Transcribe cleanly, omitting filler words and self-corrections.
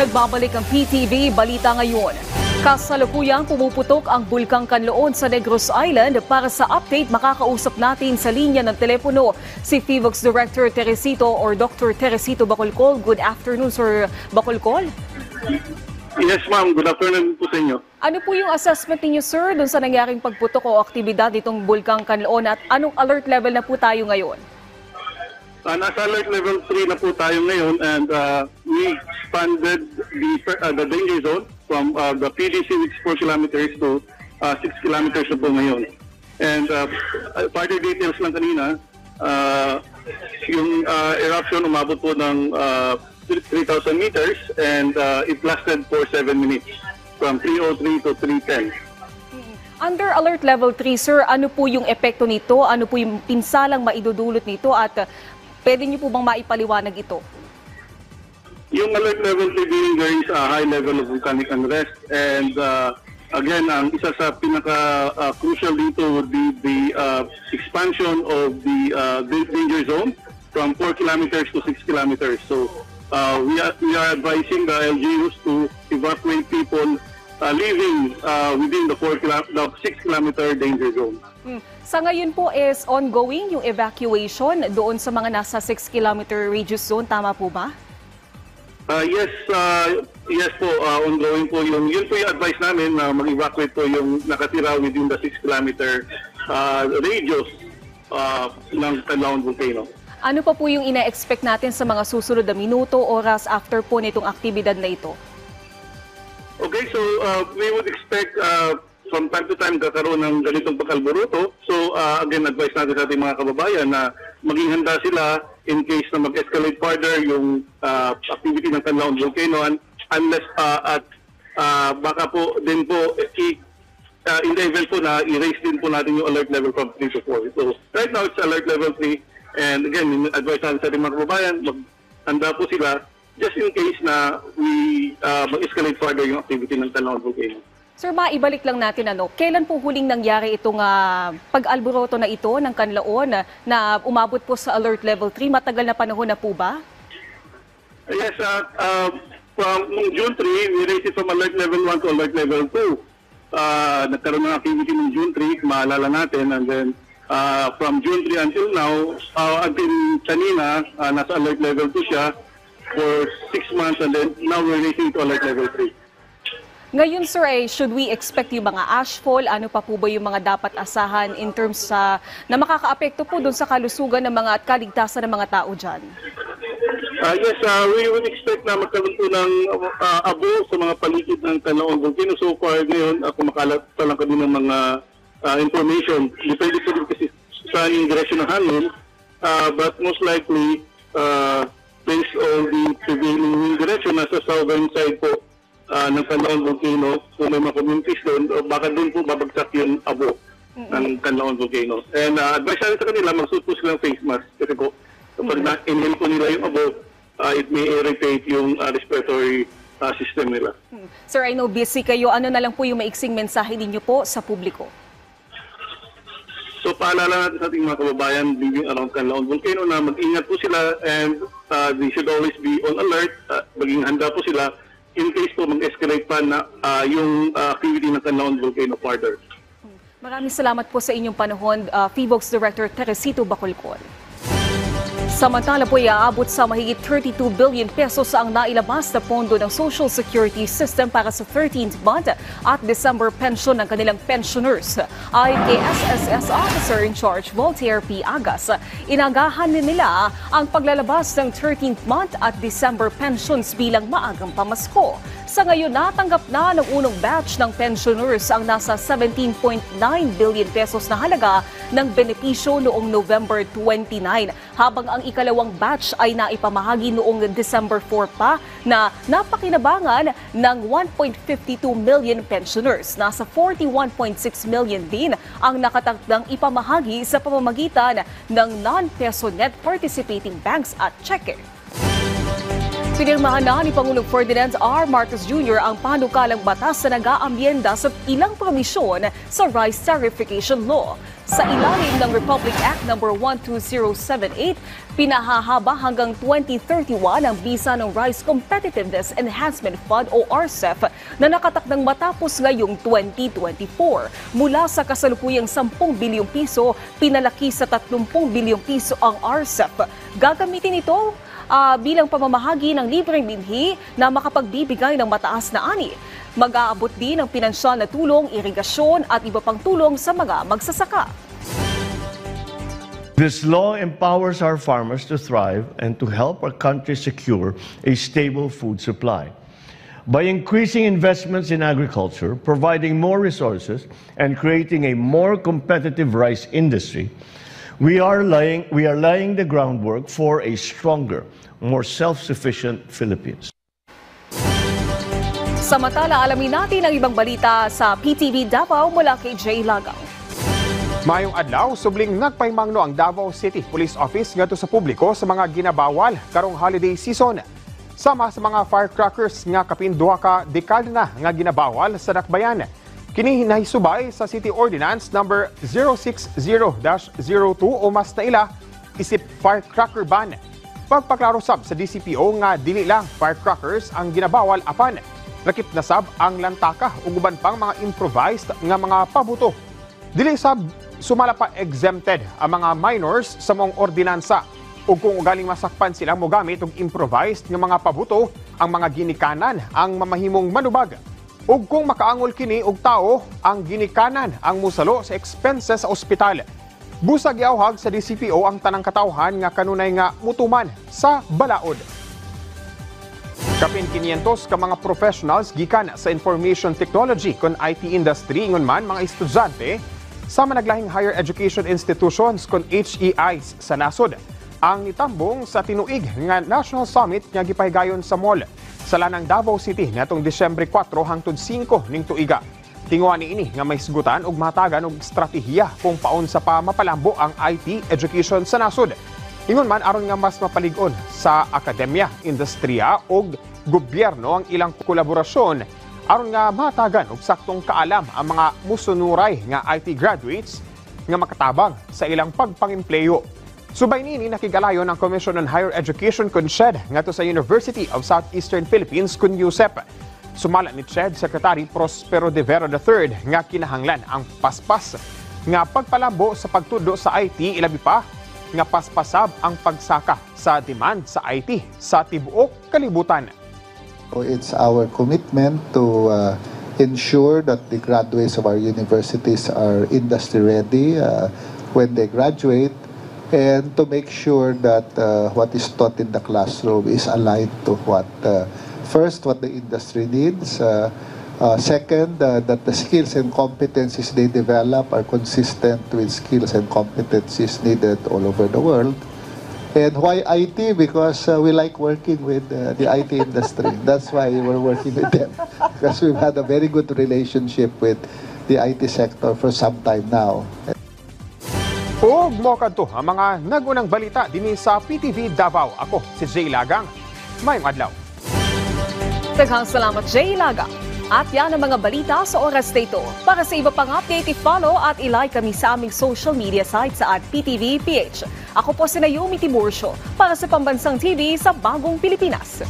Nagbabalik ang PTV Balita ngayon. Kasalukuyang pumuputok ang Bulkang Kanloon sa Negros Island. Para sa update, makakausap natin sa linya ng telepono si FIVOX Director Teresito or Dr. Teresito Bacolcol. Good afternoon, Sir Bacolcol. Yes, ma'am. Good afternoon po sa inyo. Ano po yung assessment ninyo, sir, dun sa nangyaring pagputok o aktibidad nitong Bulkang Kanloon at anong alert level na po tayo ngayon? Nasa alert level 3 na po tayo ngayon and we expanded the danger zone from the PDC which is 4 kilometers to 6 kilometers na po ngayon. And further details lang kanina, yung eruption umabot po ng 3,000 meters and it lasted for 7 minutes from 3:03 to 3:10. Under alert level 3, sir, ano po yung epekto nito? Ano po yung pinsalang maidudulot nito at pwede niyo po bang maipaliwanag ito? Yung alert level 3 being there is a high level of volcanic unrest and again, ang isa sa pinaka-crucial dito would be the expansion of the danger zone from 4 kilometers to 6 kilometers. So we are advising the LGUs to evacuate people living within the 6-kilometer danger zone. Sa ngayon po is ongoing yung evacuation doon sa mga nasa 6-kilometer radius zone. Tama po ba? Yes po, ongoing po yun po yung advice namin na mag-evacuate po yung nakatira within the 6-kilometer radius ng Canlaon Volcano. Ano pa po yung ina-expect natin sa mga susunod na minuto, oras after po nitong aktibidad na ito? Okay, so we would expect from time to time kakaroon ng ganitong pag-alboruto. So again, advice natin sa ating mga kababayan na maging handa sila in case na mag-escalate further yung activity ng Canlaon Volcano unless baka po din po in the event po na i-raise din po natin yung alert level from 3 to 4. So right now it's alert level 3 and again, advice natin sa ating mga kababayan, maghanda po sila just in case na we mag-escalate further yung activity ng Canlaon Volcano. Sir, maibalik lang natin kailan po huling nangyari itong pag-alboroto na ito ng Canlaon na umabot po sa alert level 3? Matagal na panahon na po ba? Yes, from June 3, we raised it from alert level 1 to alert level 2. Nagkaroon ng activity ng June 3, maalala natin, and then from June 3 until now, until kanina, nasa alert level 2 siya for 6 months and then now we're raising it to alert level 3. Ngayon, sir, should we expect yung mga ashfall? Ano pa po ba yung mga dapat asahan in terms na makakaapekto po doon sa kalusugan ng mga at kaligtasan ng mga tao dyan? Yes, we would expect na magkaroon po ng abo sa mga paligid ng Canlaon Volcano. So far ngayon, kumakalat pa lang kami ng mga information. Depende po din kasi sa yung direksyon ng hangin. But most likely, based on the prevailing direction, nasa southern side po ng Canlaon Volcano, kung may mga communities doon, baka doon po babagsak yung abo ng Canlaon Volcano. And advice natin sa kanila, magsuot po silang face mask. Kasi po, kapag na-inhale po nila yung abo, it may irritate yung respiratory system nila. Sir, I know busy kayo. Ano na lang po yung maiksing mensahe ninyo po sa publiko? So paalala natin sa ating mga kababayan living around Canlaon Volcano na mag-ingat po sila and they should always be on alert. Maging handa po sila in case po mag-escalate pa na yung activity ng Canlaon Volcano further. Maraming salamat po sa inyong panahon, FIVOX Director Teresito Bacolcol. Samantala po iaabot sa mahigit 32 billion pesos ang nailabas na pondo ng Social Security System para sa 13th month at December pension ng kanilang pensioners. Ayon kay SSS Officer in Charge Voltaire P. Agas, inagahan nila ang paglalabas ng 13th month at December pensions bilang maagang pamasko. Sa ngayon, natanggap na ng unang batch ng pensioners ang nasa 17.9 billion pesos na halaga ng benepisyo noong November 29, habang ang ikalawang batch ay naipamahagi noong December 4 pa na napakinabangan ng 1.52 million pensioners. Nasa 41.6 million din ang nakatakdang ipamahagi sa pamamagitan ng non-peso net participating banks at cheque. Pinirmahan na ni Pangulong Ferdinand R. Marcos Jr. ang panukalang batas na nag-aamyenda sa ilang promisyon sa Rice Tarification Law. Sa ilalim ng Republic Act No. 12078, pinahahaba hanggang 2031 ang bisa ng Rice Competitiveness Enhancement Fund o RCEF na nakatakdang matapos ngayong 2024. Mula sa kasalukuyang 10 bilyong piso, pinalaki sa 30 bilyong piso ang RCEF. Gagamitin ito bilang pamamahagi ng libreng binhi na makapagbibigay ng mataas na ani. Mag-aabot din ng pinansyal na tulong, irigasyon at iba pang tulong sa mga magsasaka. This law empowers our farmers to thrive and to help our country secure a stable food supply. By increasing investments in agriculture, providing more resources, and creating a more competitive rice industry, we are laying the groundwork for a stronger, more self-sufficient Philippines. Samantala, alamin natin ang ibang balita sa PTV Davao mula kay Jay Lagang. Mayong adlaw, subling nagpaymangno ang Davao City Police Office ngadto sa publiko sa mga ginabawal karong holiday season. Sama sa mga firecrackers nga kapin duha ka dekada na nga ginabawal sa dakbayan. Kini nahisubay sa City Ordinance number 060-02 o mas naila isip firecracker ban. Pagpaklaro sab sa DCPO nga dili lang firecrackers ang ginabawal apan lakip na sab ang lantaka ug uban pang mga improvised nga mga pabuto. Dili sab sumala pa exempted ang mga minors sa mong ordinansa ug kung ugaling masakpan sila mogamit og improvised nga mga pabuto, ang mga ginikanan ang mamahimong manubag. Ug kung makaangol kini og tao, ang ginikanan ang musalo sa expenses sa ospital. Busag giawhag sa DCPO ang tanang katawhan nga kanunay nga mutuman sa balaod. Kapin 500 ka mga professionals gikan sa information technology kon IT industry ngon man mga estudyante sa managlahing higher education institutions kon HEIs sa nasod ang nitambong sa tinuig nga National Summit nga gipahigayon sa mall sa lanang Davao City natong Disyembre 4 hangtod 5 ning tuiga. Tinguha niini nga may sigutan og matagan og estratehiya kung paon sa mapalambo ang IT education sa nasod. Ingon man aron nga mas mapalig-on sa akademya, industriya ug gobyerno ang ilang kolaborasyon aron nga matagan og saktong kaalam ang mga musunuray nga IT graduates nga makatabang sa ilang pagpangempleyo. Subay nini nakigalayon ang Commission on Higher Education kun CHED ngadto sa University of Southeastern Philippines kun USEP. Sumala ni CHED Secretary Prospero de Vera III nga kinahanglan ang paspas nga pagpalambo sa pagtudo sa IT ilabi pa nga paspasab ang pagsaka sa demand sa IT sa tibuok kalibutan. It's our commitment to ensure that the graduates of our universities are industry ready when they graduate, and to make sure that what is taught in the classroom is aligned to what the industry needs. Second, that the skills and competencies they develop are consistent with skills and competencies needed all over the world. And why IT? Because we like working with the IT industry. That's why we're working with them. Because we've had a very good relationship with the IT sector for some time now. Ug mo kadto ang mga nagunang balita dinhi sa PTV Davao. Ako si Jay Lagang. Mayong adlaw. Daghang salamat, Jay Lagang. At yan ang mga balita sa oras na ito. Para sa iba pang update, i-follow at i-like kami sa aming social media sites sa @PTVPH. Ako po si Naomi Tiburcio para sa Pambansang TV sa Bagong Pilipinas.